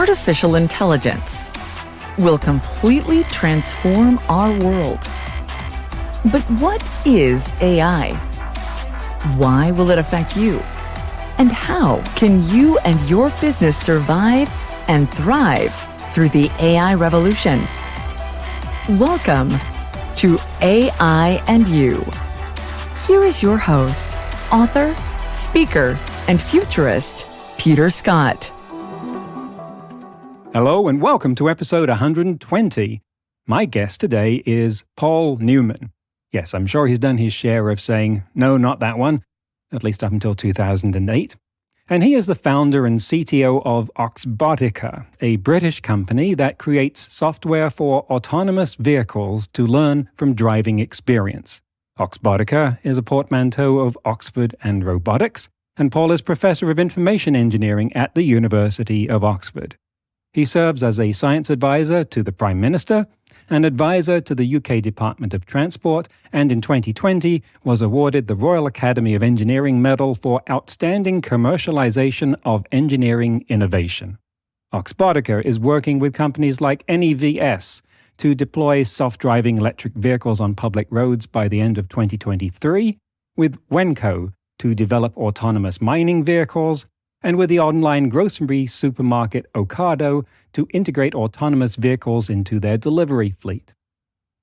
artificial intelligence will completely transform our world. But what is AI? Why will it affect you? And how can you and your business survive and thrive through the AI revolution? Welcome to AI and You. Here is your host, author, speaker, and futurist, Peter Scott. Hello and welcome to episode 120. My guest today is Paul Newman. Yes, I'm sure he's done his share of saying, no, not that one, at least up until 2008. And he is the founder and CTO of Oxbotica, a British company that creates software for autonomous vehicles to learn from driving experience. Oxbotica is a portmanteau of Oxford and Robotics, and Paul is Professor of Information Engineering at the University of Oxford. He serves as a science advisor to the Prime Minister, an advisor to the UK Department of Transport, and in 2020 was awarded the Royal Academy of Engineering Medal for Outstanding Commercialization of Engineering Innovation. Oxbotica is working with companies like NEVS to deploy self-driving electric vehicles on public roads by the end of 2023, with Wenco to develop autonomous mining vehicles, and with the online grocery supermarket Ocado to integrate autonomous vehicles into their delivery fleet.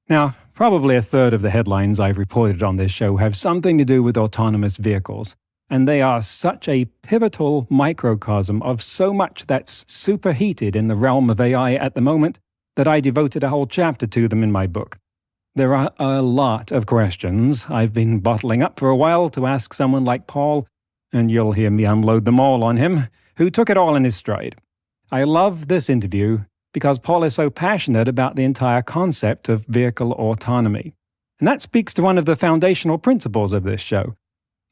Now, probably a third of the headlines I've reported on this show have something to do with autonomous vehicles, and they are such a pivotal microcosm of so much that's superheated in the realm of AI at the moment that I devoted a whole chapter to them in my book. There are a lot of questions I've been bottling up for a while to ask someone like Paul, and you'll hear me unload them all on him, who took it all in his stride. I love this interview because Paul is so passionate about the entire concept of vehicle autonomy. And that speaks to one of the foundational principles of this show.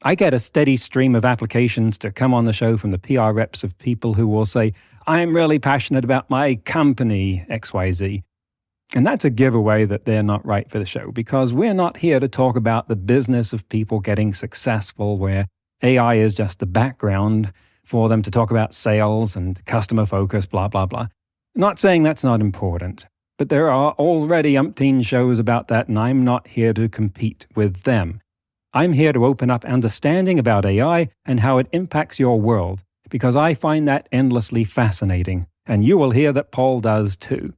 I get a steady stream of applications to come on the show from the PR reps of people who will say, I'm really passionate about my company, XYZ. And that's a giveaway that they're not right for the show, because we're not here to talk about the business of people getting successful where AI is just the background for them to talk about sales and customer focus, blah, blah, blah. Not saying that's not important, but there are already umpteen shows about that, and I'm not here to compete with them. I'm here to open up understanding about AI and how it impacts your world, because I find that endlessly fascinating, and you will hear that Paul does too.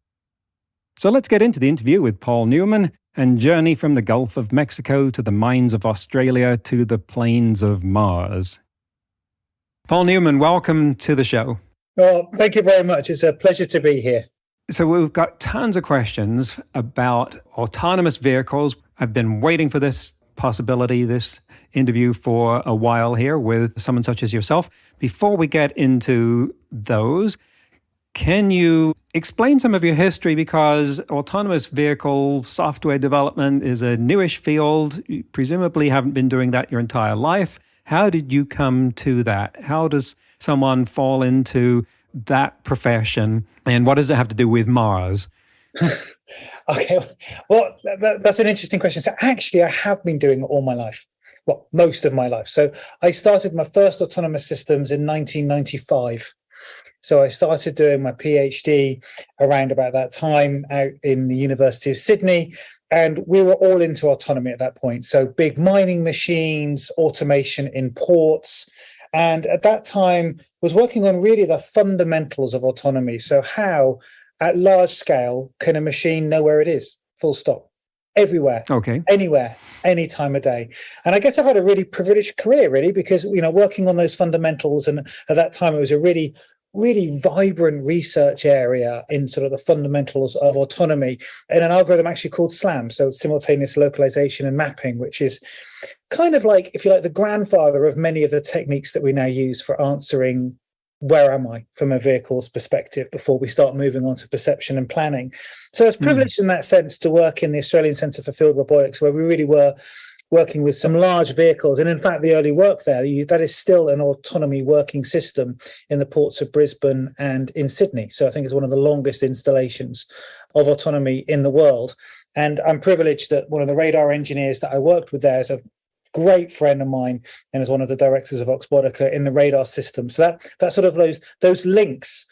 So let's get into the interview with Paul Newman and journey from the Gulf of Mexico to the mines of Australia to the plains of Mars. Paul Newman, welcome to the show. Well, thank you very much. It's a pleasure to be here. So we've got tons of questions about autonomous vehicles. I've been waiting for this possibility, this interview for a while here with someone such as yourself. Before we get into those, can you explain some of your history? Because autonomous vehicle software development is a newish field. You presumably haven't been doing that your entire life. How did you come to that? How does someone fall into that profession? And what does it have to do with Mars? Okay, well, that's an interesting question. So actually, I have been doing it all my life. Well, most of my life. So I started my first autonomous systems in 1995. So I started doing my PhD around about that time out in the University of Sydney, and we were all into autonomy at that point. So big mining machines, automation in ports, and at that time was working on really the fundamentals of autonomy. So how, at large scale, can a machine know where it is? Full stop. Everywhere, okay, anywhere, any time of day. And I guess I've had a really privileged career, really, because, working on those fundamentals, and at that time it was a really vibrant research area in sort of the fundamentals of autonomy in an algorithm actually called SLAM, so simultaneous localization and mapping, which is kind of like, if you like, the grandfather of many of the techniques that we now use for answering where am I from a vehicle's perspective before we start moving on to perception and planning. So I was privileged in that sense to work in the Australian Centre for Field Robotics, where we really were working with some large vehicles. And in fact, the early work there, that is still an autonomy working system in the ports of Brisbane and in Sydney. So I think it's one of the longest installations of autonomy in the world. And I'm privileged that one of the radar engineers that I worked with there is a great friend of mine and is one of the directors of Oxbotica in the radar system. So that sort of those links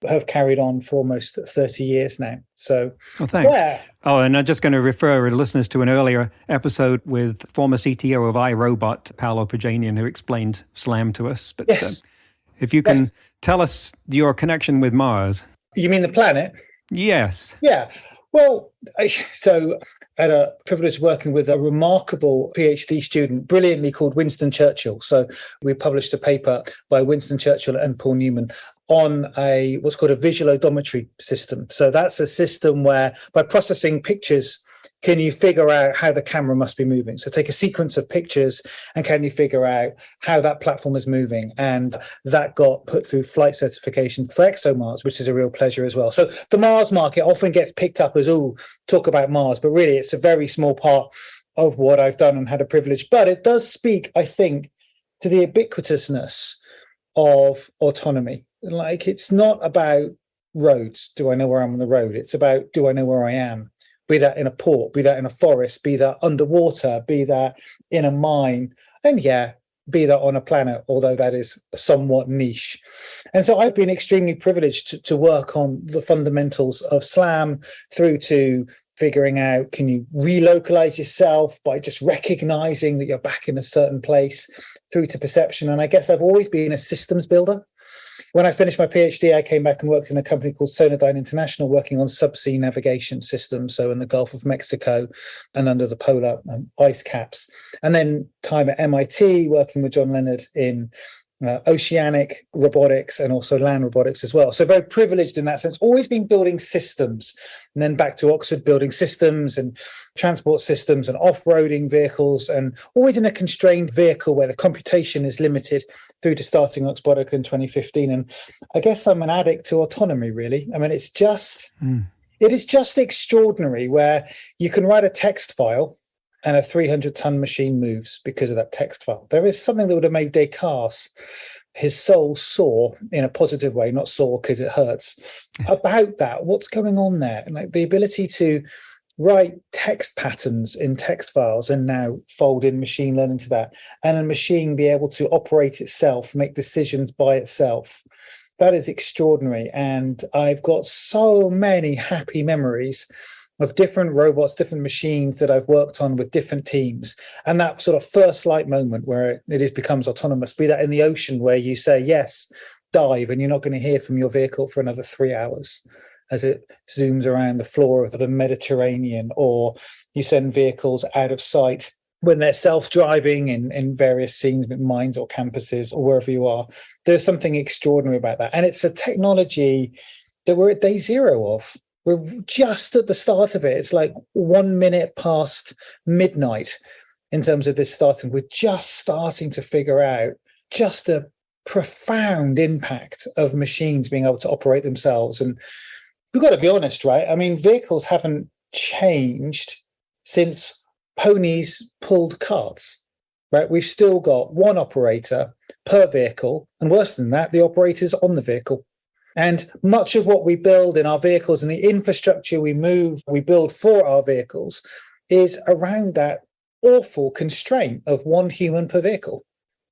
have carried on for almost 30 years now. So, well, thanks. Yeah. Oh, and I'm just going to refer listeners to an earlier episode with former CTO of iRobot, Paolo Paganian, who explained SLAM to us. But Yes. If you can tell us your connection with Mars. You mean the planet? Yes. Yeah. Well, I had a privilege of working with a remarkable PhD student, brilliantly called Winston Churchill. So we published a paper by Winston Churchill and Paul Newman on what's called a visual odometry system. So that's a system where by processing pictures, can you figure out how the camera must be moving? So take a sequence of pictures and can you figure out how that platform is moving? And that got put through flight certification for ExoMars, which is a real pleasure as well. So the Mars market often gets picked up as, talk about Mars, but really it's a very small part of what I've done and had a privilege. But it does speak, I think, to the ubiquitousness of autonomy. Like, it's not about roads. Do I know where I'm on the road? It's about, do I know where I am? Be that in a port, be that in a forest, be that underwater, be that in a mine, and be that on a planet, although that is somewhat niche. And so I've been extremely privileged to work on the fundamentals of SLAM through to figuring out, can you relocalize yourself by just recognizing that you're back in a certain place, through to perception. And I guess I've always been a systems builder. When I finished my PhD, I came back and worked in a company called Sonodyne International, working on subsea navigation systems, so in the Gulf of Mexico and under the polar ice caps. And then time at MIT, working with John Leonard in oceanic robotics and also land robotics as well. So very privileged in that sense, always been building systems, and then back to Oxford, building systems and transport systems and off-roading vehicles, and always in a constrained vehicle where the computation is limited, through to starting Oxbotica in 2015. And I guess I'm an addict to autonomy, really. I mean, it is just extraordinary where you can write a text file and a 300-ton machine moves because of that text file. There is something that would have made Descartes, his soul soar in a positive way, not soar because it hurts, about that. What's going on there? And like the ability to write text patterns in text files and now fold in machine learning to that, and a machine be able to operate itself, make decisions by itself. That is extraordinary. And I've got so many happy memories of different robots, different machines that I've worked on with different teams. And that sort of first light moment where becomes autonomous, be that in the ocean where you say, yes, dive, and you're not going to hear from your vehicle for another 3 hours as it zooms around the floor of the Mediterranean, or you send vehicles out of sight when they're self-driving in various scenes, mines or campuses or wherever you are. There's something extraordinary about that. And it's a technology that we're at day zero of. We're just at the start of it. It's like 1 minute past midnight in terms of this starting. We're just starting to figure out just a profound impact of machines being able to operate themselves. And we've got to be honest, right? I mean, vehicles haven't changed since ponies pulled carts, right? We've still got one operator per vehicle. And worse than that, the operator's on the vehicle. And much of what we build in our vehicles and the infrastructure we build for our vehicles is around that awful constraint of one human per vehicle.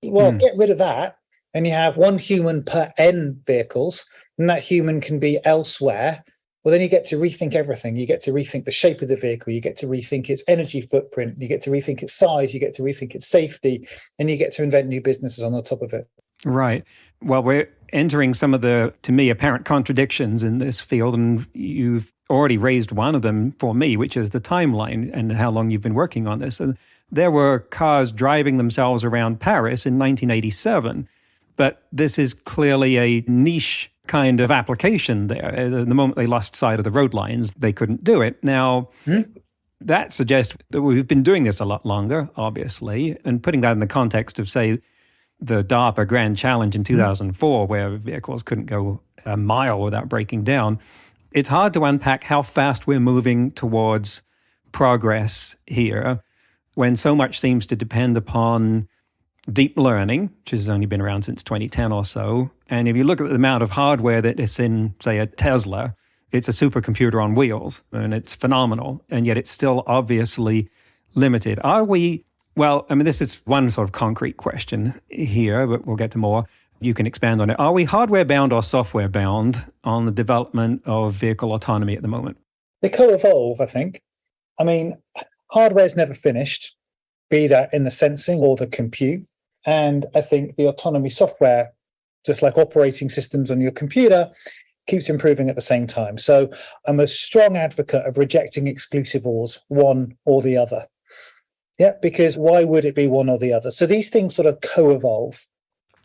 Well, get rid of that, and you have one human per N vehicles, and that human can be elsewhere. Well, then you get to rethink everything. You get to rethink the shape of the vehicle. You get to rethink its energy footprint. You get to rethink its size. You get to rethink its safety, and you get to invent new businesses on the top of it. Right. Well, we're entering some of the, to me, apparent contradictions in this field, and you've already raised one of them for me, which is the timeline and how long you've been working on this. And there were cars driving themselves around Paris in 1987, but this is clearly a niche kind of application there. The moment they lost sight of the road lines, they couldn't do it. Now, that suggests that we've been doing this a lot longer, obviously, and putting that in the context of, say, the DARPA Grand Challenge in 2004, where vehicles couldn't go a mile without breaking down. It's hard to unpack how fast we're moving towards progress here when so much seems to depend upon deep learning, which has only been around since 2010 or so. And if you look at the amount of hardware that is in, say, a Tesla, it's a supercomputer on wheels, and it's phenomenal. And yet it's still obviously limited. Are we... Well, I mean, this is one sort of concrete question here, but we'll get to more. you can expand on it. Are we hardware bound or software bound on the development of vehicle autonomy at the moment? They co-evolve, I think. I mean, hardware is never finished, be that in the sensing or the compute. And I think the autonomy software, just like operating systems on your computer, keeps improving at the same time. So I'm a strong advocate of rejecting exclusive ors, one or the other. Yeah, because why would it be one or the other? So these things sort of co-evolve.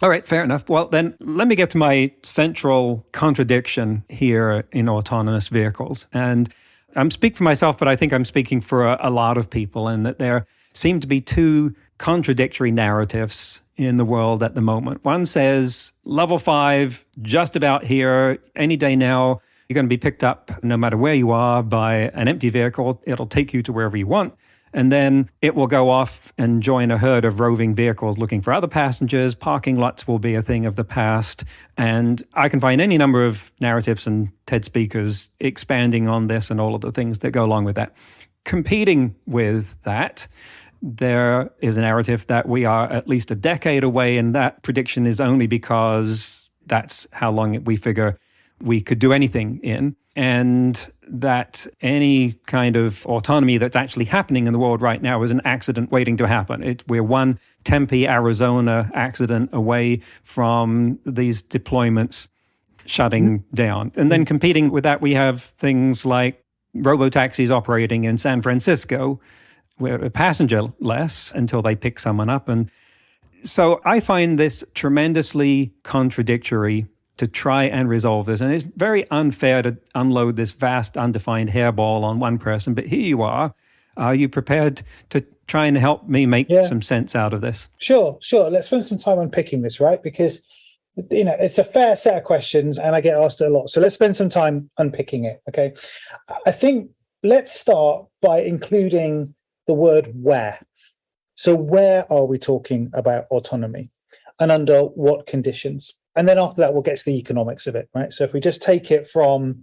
All right, fair enough. Well, then let me get to my central contradiction here in autonomous vehicles. And I'm speaking for myself, but I think I'm speaking for a lot of people, and that there seem to be two contradictory narratives in the world at the moment. One says level 5, just about here, any day now, you're going to be picked up no matter where you are by an empty vehicle. It'll take you to wherever you want. And then it will go off and join a herd of roving vehicles looking for other passengers. Parking lots will be a thing of the past. And I can find any number of narratives and TED speakers expanding on this and all of the things that go along with that. Competing with that, there is a narrative that we are at least a decade away, and that prediction is only because that's how long we figure we could do anything in. And that any kind of autonomy that's actually happening in the world right now is an accident waiting to happen. We're one Tempe, Arizona accident away from these deployments shutting down. And then competing with that, we have things like robotaxis operating in San Francisco, where passengerless until they pick someone up. And so I find this tremendously contradictory to try and resolve this. And it's very unfair to unload this vast, undefined hairball on one person. But here you are. Are you prepared to try and help me make some sense out of this? Sure. Let's spend some time unpicking this, right? Because, it's a fair set of questions and I get asked it a lot. So let's spend some time unpicking it, okay? I think let's start by including the word where. So where are we talking about autonomy and under what conditions? And then after that, we'll get to the economics of it, right? So if we just take it from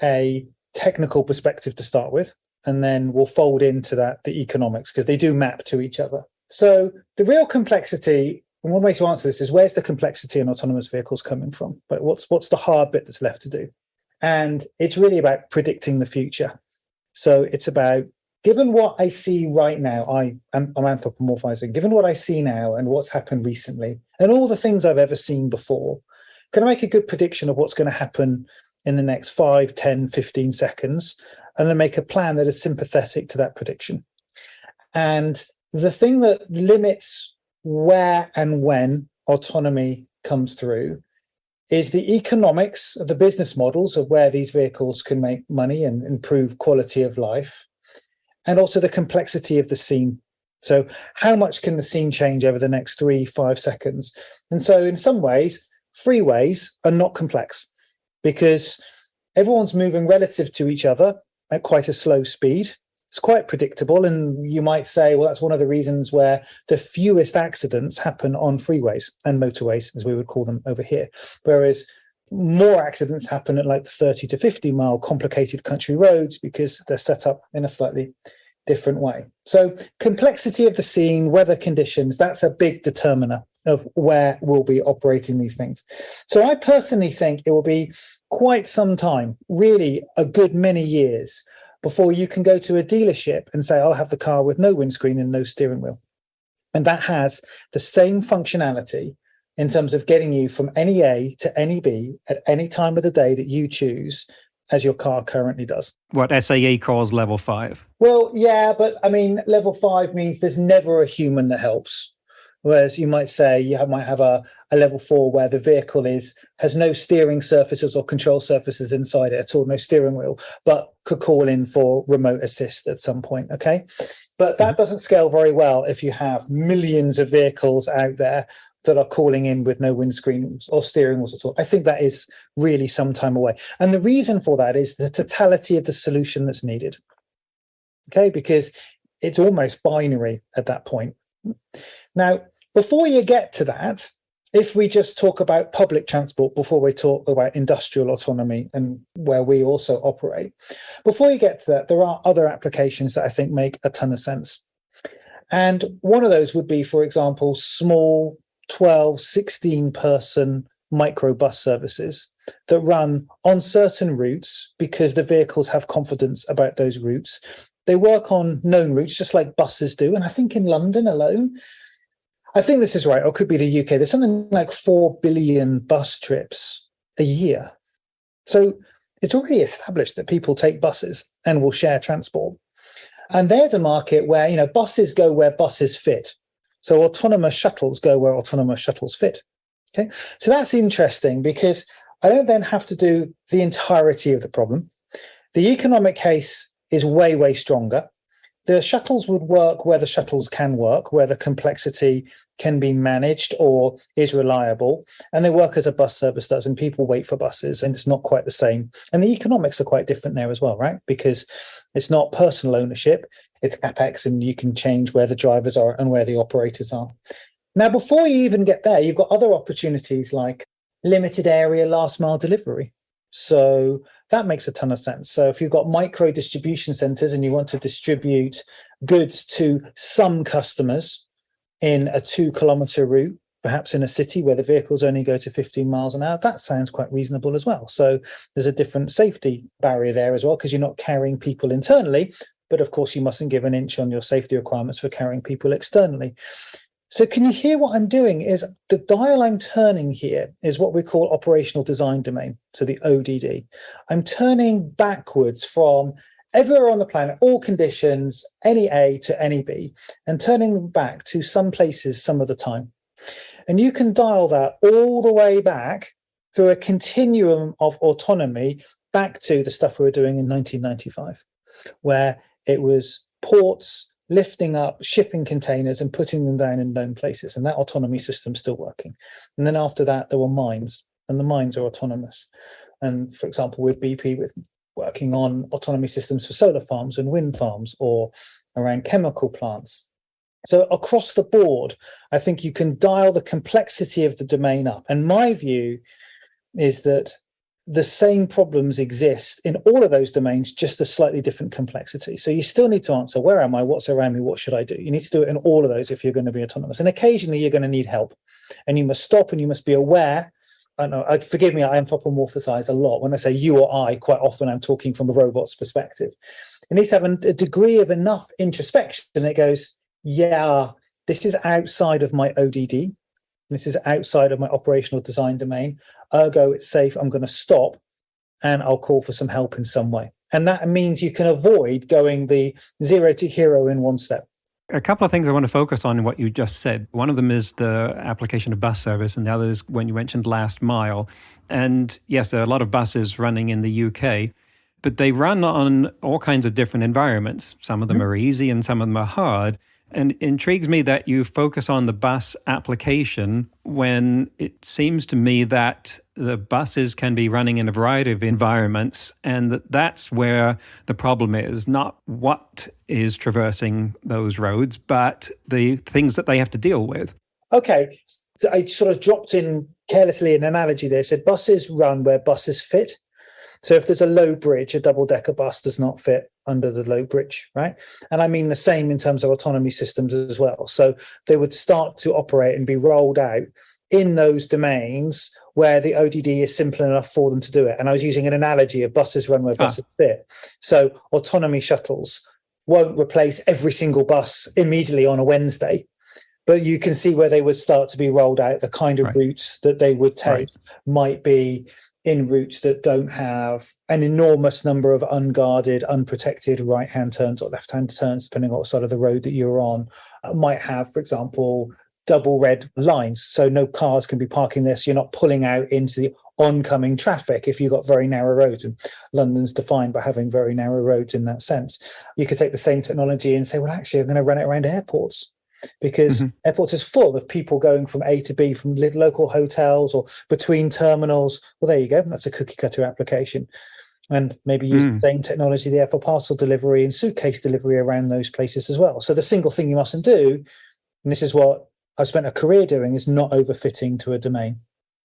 a technical perspective to start with, and then we'll fold into that the economics, because they do map to each other. So the real complexity, and one way to answer this is, where's the complexity in autonomous vehicles coming from? But what's the hard bit that's left to do? And it's really about predicting the future. So it's about, given what I see right now, I'm anthropomorphizing, given what I see now and what's happened recently, and all the things I've ever seen before, can I make a good prediction of what's going to happen in the next 5, 10, 15 seconds, and then make a plan that is sympathetic to that prediction? And the thing that limits where and when autonomy comes through is the economics of the business models of where these vehicles can make money and improve quality of life, and also the complexity of the scene. So how much can the scene change over the next 3-5 seconds? And so in some ways, freeways are not complex because everyone's moving relative to each other at quite a slow speed. It's quite predictable. And you might say, well, that's one of the reasons where the fewest accidents happen on freeways and motorways, as we would call them over here. Whereas more accidents happen at like the 30 to 50 mile complicated country roads because they're set up in a slightly different way. So complexity of the scene, weather conditions, that's a big determiner of where we'll be operating these things. So I personally think it will be quite some time, really a good many years, before you can go to a dealership and say, I'll have the car with no windscreen and no steering wheel. And that has the same functionality in terms of getting you from any A to any B at any time of the day that you choose, as your car currently does. What SAE calls level 5. Well, yeah, but I mean, level 5 means there's never a human that helps. Whereas you might say you might have a level 4 where the vehicle has no steering surfaces or control surfaces inside it at all, no steering wheel, but could call in for remote assist at some point, okay? But that doesn't scale very well if you have millions of vehicles out there that are calling in with no windscreens or steering wheels at all. I think that is really some time away. And the reason for that is the totality of the solution that's needed, okay? Because it's almost binary at that point. Now, before you get to that, if we just talk about public transport before we talk about industrial autonomy and where we also operate, before you get to that, there are other applications that I think make a ton of sense. And one of those would be, for example, small 12, 16 person microbus services that run on certain routes because the vehicles have confidence about those routes. They work on known routes, just like buses do. And I think in London alone, I think this is right, or it could be the UK, there's something like 4 billion bus trips a year. So it's already established that people take buses and will share transport. And there's a market where, buses go where buses fit. So autonomous shuttles go where autonomous shuttles fit. Okay. So that's interesting because I don't then have to do the entirety of the problem. The economic case is way, way stronger. The shuttles would work where the shuttles can work, where the complexity can be managed or is reliable. And they work as a bus service does, and people wait for buses, and it's not quite the same. And the economics are quite different there as well, right? Because it's not personal ownership, it's CapEx, and you can change where the drivers are and where the operators are. Now, before you even get there, you've got other opportunities like limited area last mile delivery. So that makes a ton of sense. So if you've got micro distribution centers and you want to distribute goods to some customers in a 2-kilometer route, perhaps in a city where the vehicles only go to 15 miles an hour, that sounds quite reasonable as well. So there's a different safety barrier there as well, because you're not carrying people internally, but of course you mustn't give an inch on your safety requirements for carrying people externally. So can you hear what I'm doing is the dial I'm turning here is what we call operational design domain, so the ODD. I'm turning backwards from everywhere on the planet, all conditions, any A to any B, and turning them back to some places some of the time. And you can dial that all the way back through a continuum of autonomy back to the stuff we were doing in 1995, where it was ports, lifting up shipping containers and putting them down in known places. And that autonomy system's still working. And then after that, there were mines, and the mines are autonomous. And for example, with BP, with working on autonomy systems for solar farms and wind farms or around chemical plants. So across the board, I think you can dial the complexity of the domain up. And my view is that the same problems exist in all of those domains, just a slightly different complexity. So you still need to answer, where am I? What's around me? What should I do? You need to do it in all of those if you're going to be autonomous. And occasionally you're going to need help. And you must stop and you must be aware. I know, forgive me, I anthropomorphize a lot. When I say you or I, quite often I'm talking from a robot's perspective. It needs to have a degree of enough introspection that goes, yeah, this is outside of my ODD. This is outside of my operational design domain. Ergo, it's safe. I'm going to stop and I'll call for some help in some way. And that means you can avoid going the 0 to hero in one step. A couple of things I want to focus on in what you just said. One of them is the application of bus service, and the other is when you mentioned last mile. And yes, there are a lot of buses running in the UK, but they run on all kinds of different environments. Some of them are easy and some of them are hard. And it intrigues me that you focus on the bus application when it seems to me that the buses can be running in a variety of environments, and that's where the problem is, not what is traversing those roads, but the things that they have to deal with. Okay. I sort of dropped in carelessly an analogy there. Said buses run where buses fit. So if there's a low bridge, a double-decker bus does not fit under the low bridge, right? And I mean the same in terms of autonomy systems as well. So they would start to operate and be rolled out in those domains where the ODD is simple enough for them to do it. And I was using an analogy of buses run where buses fit. So autonomy shuttles won't replace every single bus immediately on a Wednesday, but you can see where they would start to be rolled out. The kind of routes that they would take might be in routes that don't have an enormous number of unguarded, unprotected right-hand turns or left-hand turns, depending on what side of the road that you're on. Might have, for example, double red lines, so no cars can be parking there, so you're not pulling out into the oncoming traffic if you've got very narrow roads. And London's defined by having very narrow roads in that sense. You could take the same technology and say, well, actually, I'm going to run it around airports, because airports is full of people going from A to B, from local hotels or between terminals. Well, there you go. That's a cookie cutter application. And maybe use the same technology there for parcel delivery and suitcase delivery around those places as well. So the single thing you mustn't do, and this is what I've spent a career doing, is not overfitting to a domain.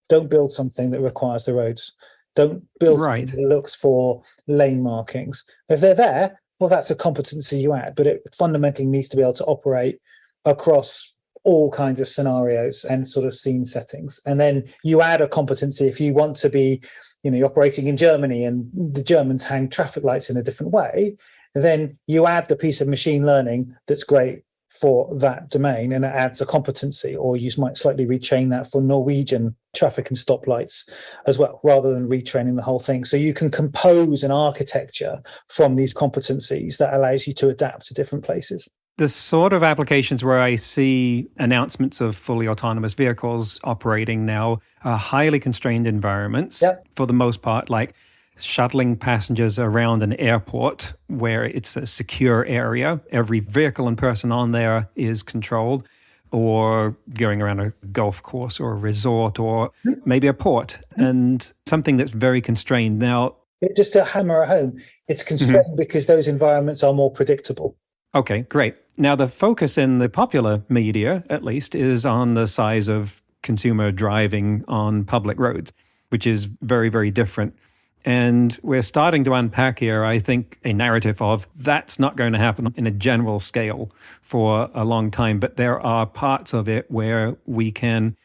Don't build something that requires the roads. Don't build something that looks for lane markings. If they're there, well, that's a competency you add, but it fundamentally needs to be able to operate across all kinds of scenarios and sort of scene settings. And then you add a competency if you want to be, you're operating in Germany and the Germans hang traffic lights in a different way. Then you add the piece of machine learning that's great for that domain, and it adds a competency, or you might slightly retrain that for Norwegian traffic and stoplights as well, rather than retraining the whole thing. So you can compose an architecture from these competencies that allows you to adapt to different places. The sort of applications where I see announcements of fully autonomous vehicles operating now are highly constrained environments, for the most part, like shuttling passengers around an airport where it's a secure area. Every vehicle and person on there is controlled, or going around a golf course or a resort or maybe a port, and something that's very constrained. Now, just to hammer it home, it's constrained because those environments are more predictable. Okay, great. Now, the focus in the popular media, at least, is on the size of consumer driving on public roads, which is very, very different. And we're starting to unpack here, I think, a narrative of that's not going to happen in a general scale for a long time. But there are parts of it where we can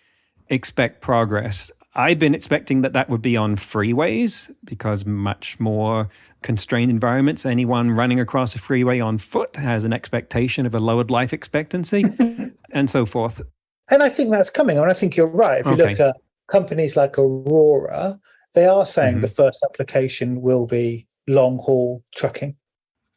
expect progress. I've been expecting that would be on freeways, because much more constrained environments, anyone running across a freeway on foot has an expectation of a lowered life expectancy and so forth. And I think that's coming. And I think you're right. If you look at companies like Aurora, they are saying the first application will be long-haul trucking.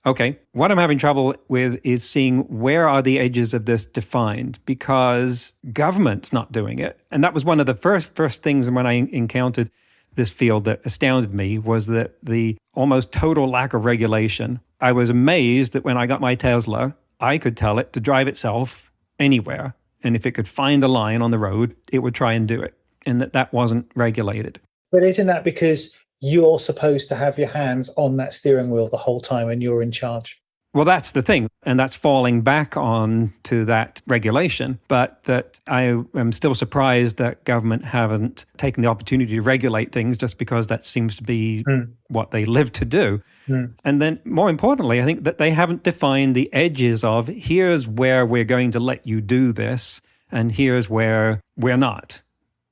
Okay. What I'm having trouble with is seeing where are the edges of this defined, because government's not doing it. And that was one of the first things when I encountered this field that astounded me, was that the almost total lack of regulation. I was amazed that when I got my Tesla, I could tell it to drive itself anywhere. And if it could find a line on the road, it would try and do it. And that wasn't regulated. But isn't that because you're supposed to have your hands on that steering wheel the whole time and you're in charge? Well, that's the thing. And that's falling back on to that regulation. But that I am still surprised that government haven't taken the opportunity to regulate things, just because that seems to be what they live to do. And then more importantly, I think that they haven't defined the edges of here's where we're going to let you do this and here's where we're not.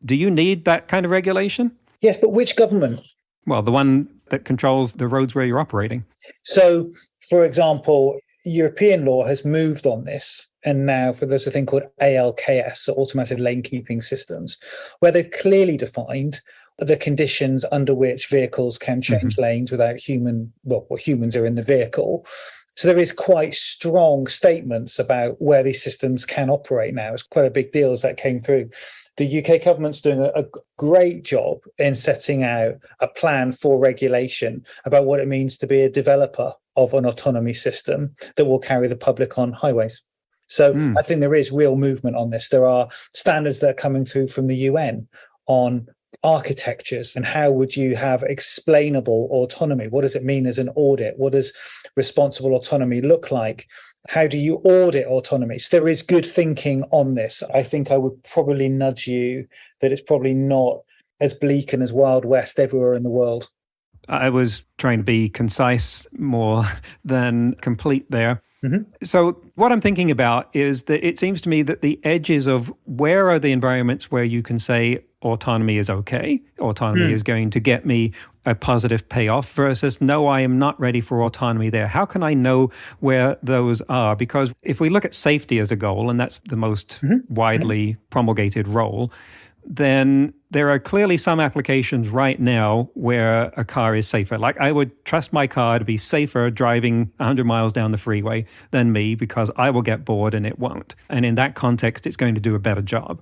Do you need that kind of regulation? Yes, but which government? Well, the one that controls the roads where you're operating. So, for example, European law has moved on this. And now there's a thing called ALKS, so automated lane keeping systems, where they've clearly defined the conditions under which vehicles can change lanes without humans are in the vehicle. So there is quite strong statements about where these systems can operate now. It's quite a big deal as that came through. The UK government's doing a great job in setting out a plan for regulation about what it means to be a developer of an autonomy system that will carry the public on highways. So I think there is real movement on this. There are standards that are coming through from the UN on architectures and how would you have explainable autonomy? What does it mean as an audit? What does responsible autonomy look like? How do you audit autonomy? So there is good thinking on this. I think I would probably nudge you that it's probably not as bleak and as Wild West everywhere in the world. I was trying to be concise more than complete there. So what I'm thinking about is that it seems to me that the edges of where are the environments where you can say autonomy is okay, autonomy is going to get me a positive payoff, versus no, I am not ready for autonomy there. How can I know where those are? Because if we look at safety as a goal, and that's the most widely promulgated role, then there are clearly some applications right now where a car is safer. Like I would trust my car to be safer driving 100 miles down the freeway than me, because I will get bored and it won't. And in that context, it's going to do a better job.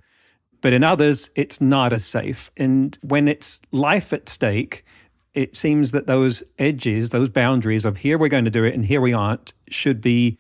But in others, it's not as safe. And when it's life at stake, it seems that those edges, those boundaries of here we're going to do it and here we aren't, should be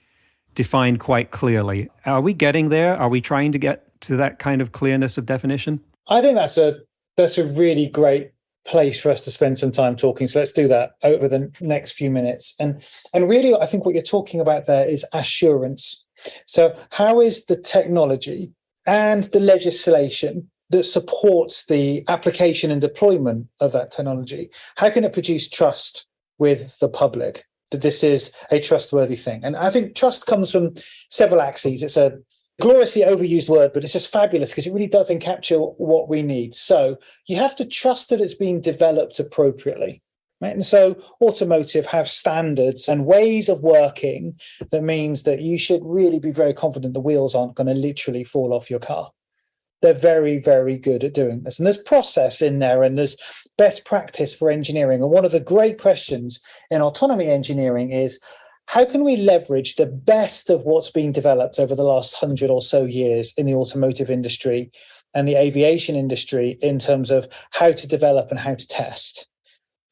defined quite clearly. Are we getting there? Are we trying to get to that kind of clearness of definition? I think that's a really great place for us to spend some time talking. So let's do that over the next few minutes. And really, I think what you're talking about there is assurance. So how is the technology and the legislation that supports the application and deployment of that technology, how can it produce trust with the public that this is a trustworthy thing? And I think trust comes from several axes. It's a Gloriously overused word, but it's just fabulous because it really does encapsulate what we need. So you have to trust that it's being developed appropriately. Right? And so automotive have standards and ways of working that means that you should really be very confident the wheels aren't going to literally fall off your car. They're very, very good at doing this. And there's process in there and there's best practice for engineering. And one of the great questions in autonomy engineering is, how can we leverage the best of what's been developed over the last 100 or so years in the automotive industry and the aviation industry in terms of how to develop and how to test,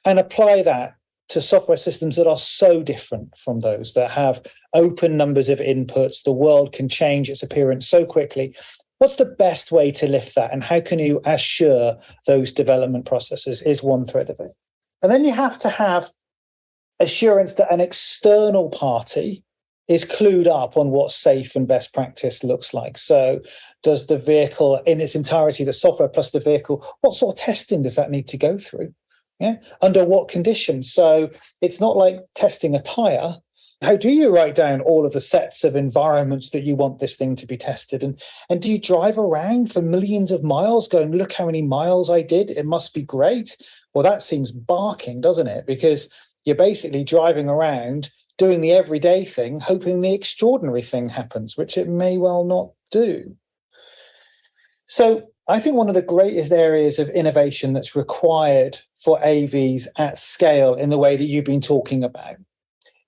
and apply that to software systems that are so different from those, that have open numbers of inputs, the world can change its appearance so quickly. What's the best way to lift that? And how can you assure those development processes is one thread of it. And then you have to have assurance that an external party is clued up on what safe and best practice looks like. So does the vehicle in its entirety, the software plus the vehicle, what sort of testing does that need to go through? Yeah, under what conditions? So it's not like testing a tire. How do you write down all of the sets of environments that you want this thing to be tested? And do you drive around for millions of miles going, look how many miles I did, it must be great? Well, that seems barking, doesn't it? Because you're basically driving around doing the everyday thing, hoping the extraordinary thing happens, which it may well not do. So I think one of the greatest areas of innovation that's required for AVs at scale in the way that you've been talking about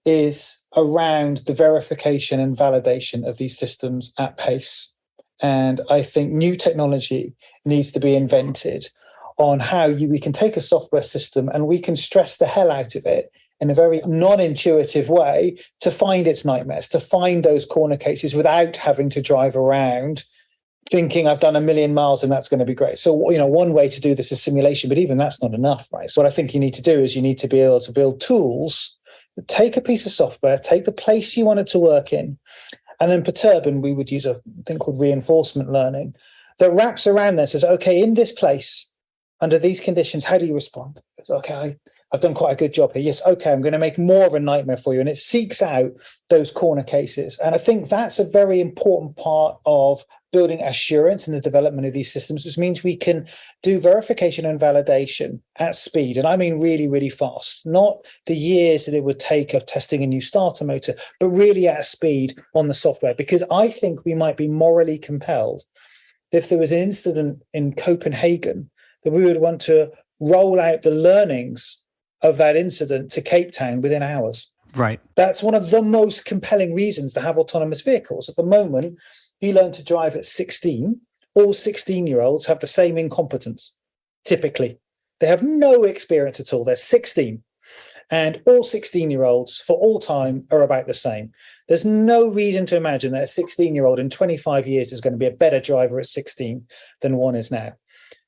is around the verification and validation of these systems at pace. And I think new technology needs to be invented on how we can take a software system and we can stress the hell out of it in a very non-intuitive way to find its nightmares, to find those corner cases without having to drive around thinking I've done 1,000,000 miles and that's going to be great. So, one way to do this is simulation, but even that's not enough, right? So what I think you need to do is you need to be able to build tools that take a piece of software, take the place you want it to work in, and then perturb, and we would use a thing called reinforcement learning, that wraps around this, says, okay, in this place, under these conditions, how do you respond? It's okay, I've done quite a good job here. Yes, okay, I'm going to make more of a nightmare for you. And it seeks out those corner cases. And I think that's a very important part of building assurance in the development of these systems, which means we can do verification and validation at speed. And I mean really, really fast, not the years that it would take of testing a new starter motor, but really at speed on the software. Because I think we might be morally compelled if there was an incident in Copenhagen that we would want to roll out the learnings of that incident to Cape Town within hours. Right. That's one of the most compelling reasons to have autonomous vehicles. At the moment, you learn to drive at 16. All 16-year-olds have the same incompetence, typically. They have no experience at all. They're 16. And all 16-year-olds for all time are about the same. There's no reason to imagine that a 16-year-old in 25 years is going to be a better driver at 16 than one is now.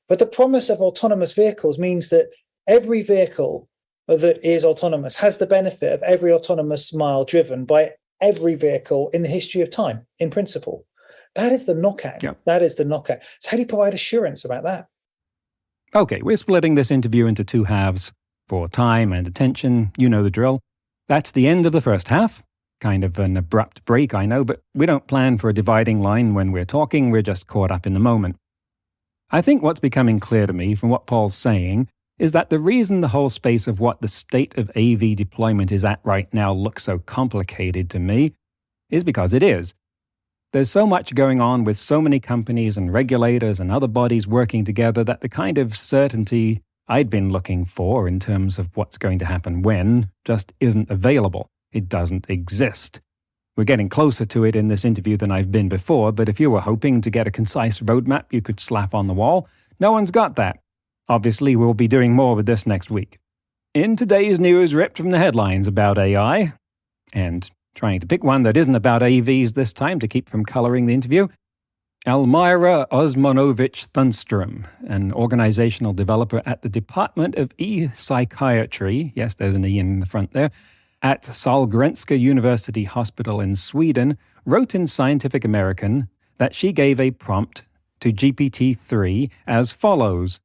But the promise of autonomous vehicles means that every vehicle that is autonomous has the benefit of every autonomous mile driven by every vehicle in the history of time, in principle. That is the knockout. Yep. That is the knockout. So how do you provide assurance about that? Okay, we're splitting this interview into two halves for time and attention. You know the drill. That's the end of the first half. Kind of an abrupt break, I know, but we don't plan for a dividing line when we're talking. We're just caught up in the moment. I think what's becoming clear to me from what Paul's saying is that the reason the whole space of what the state of AV deployment is at right now looks so complicated to me is because it is. There's so much going on with so many companies and regulators and other bodies working together that the kind of certainty I'd been looking for in terms of what's going to happen when just isn't available. It doesn't exist. We're getting closer to it in this interview than I've been before, but if you were hoping to get a concise roadmap you could slap on the wall, no one's got that. Obviously, we'll be doing more with this next week. In today's news ripped from the headlines about AI, and trying to pick one that isn't about AVs this time to keep from coloring the interview, Elmira Osmonovich Thunstrom, an organizational developer at the Department of E-Psychiatry, yes, there's an E in the front there, at Sahlgrenska University Hospital in Sweden, wrote in Scientific American that she gave a prompt to GPT-3 as follows,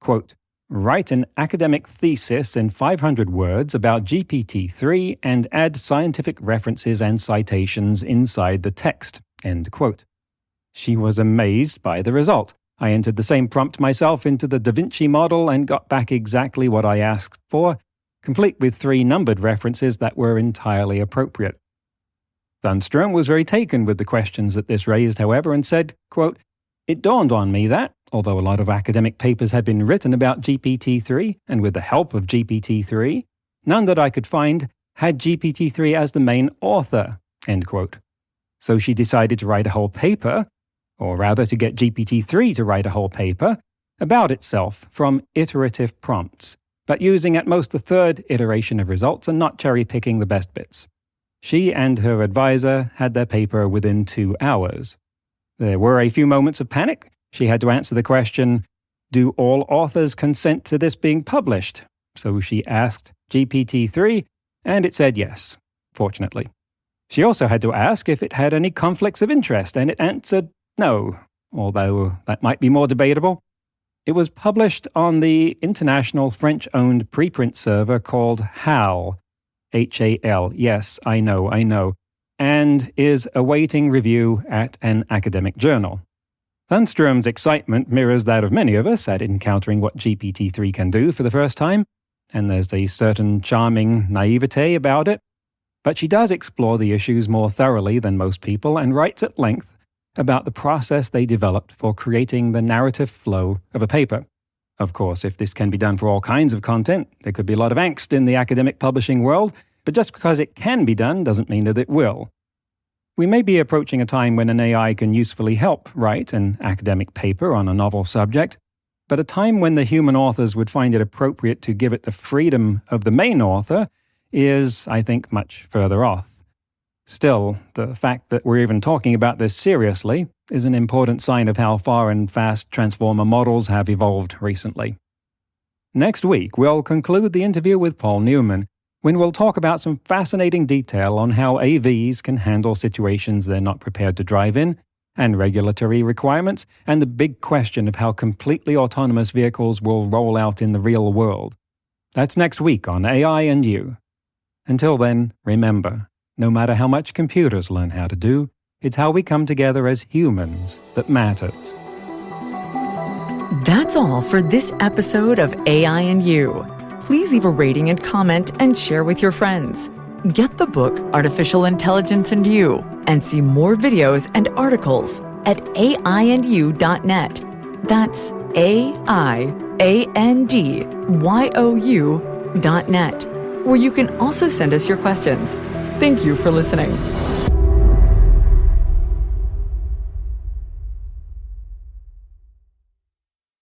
quote, write an academic thesis in 500 words about GPT-3 and add scientific references and citations inside the text, end quote. She was amazed by the result. I entered the same prompt myself into the Da Vinci model and got back exactly what I asked for, complete with 3 numbered references that were entirely appropriate. Thunstrom was very taken with the questions that this raised, however, and said, quote, "It dawned on me that, although a lot of academic papers had been written about GPT-3, and with the help of GPT-3, none that I could find had GPT-3 as the main author," end quote. So she decided to write a whole paper, or rather to get GPT-3 to write a whole paper, about itself from iterative prompts, but using at most the 3rd iteration of results and not cherry-picking the best bits. She and her advisor had their paper within 2 hours. There were a few moments of panic. She had to answer the question, do all authors consent to this being published? So she asked GPT-3, and it said yes, fortunately. She also had to ask if it had any conflicts of interest, and it answered no, although that might be more debatable. It was published on the international French-owned preprint server called HAL, H-A-L, yes, I know, and is awaiting review at an academic journal. Thunstrom's excitement mirrors that of many of us at encountering what GPT-3 can do for the first time, and there's a certain charming naivete about it. But she does explore the issues more thoroughly than most people and writes at length about the process they developed for creating the narrative flow of a paper. Of course, if this can be done for all kinds of content, there could be a lot of angst in the academic publishing world, but just because it can be done doesn't mean that it will. We may be approaching a time when an AI can usefully help write an academic paper on a novel subject, but a time when the human authors would find it appropriate to give it the freedom of the main author is, I think, much further off. Still, the fact that we're even talking about this seriously is an important sign of how far and fast transformer models have evolved recently. Next week, we'll conclude the interview with Paul Newman, when we'll talk about some fascinating detail on how AVs can handle situations they're not prepared to drive in, and regulatory requirements, and the big question of how completely autonomous vehicles will roll out in the real world. That's next week on AI and You. Until then, remember, no matter how much computers learn how to do, it's how we come together as humans that matters. That's all for this episode of AI and You. Please leave a rating and comment and share with your friends. Get the book Artificial Intelligence and You and see more videos and articles at aiandyou.net. That's aiandyou.net, where you can also send us your questions. Thank you for listening.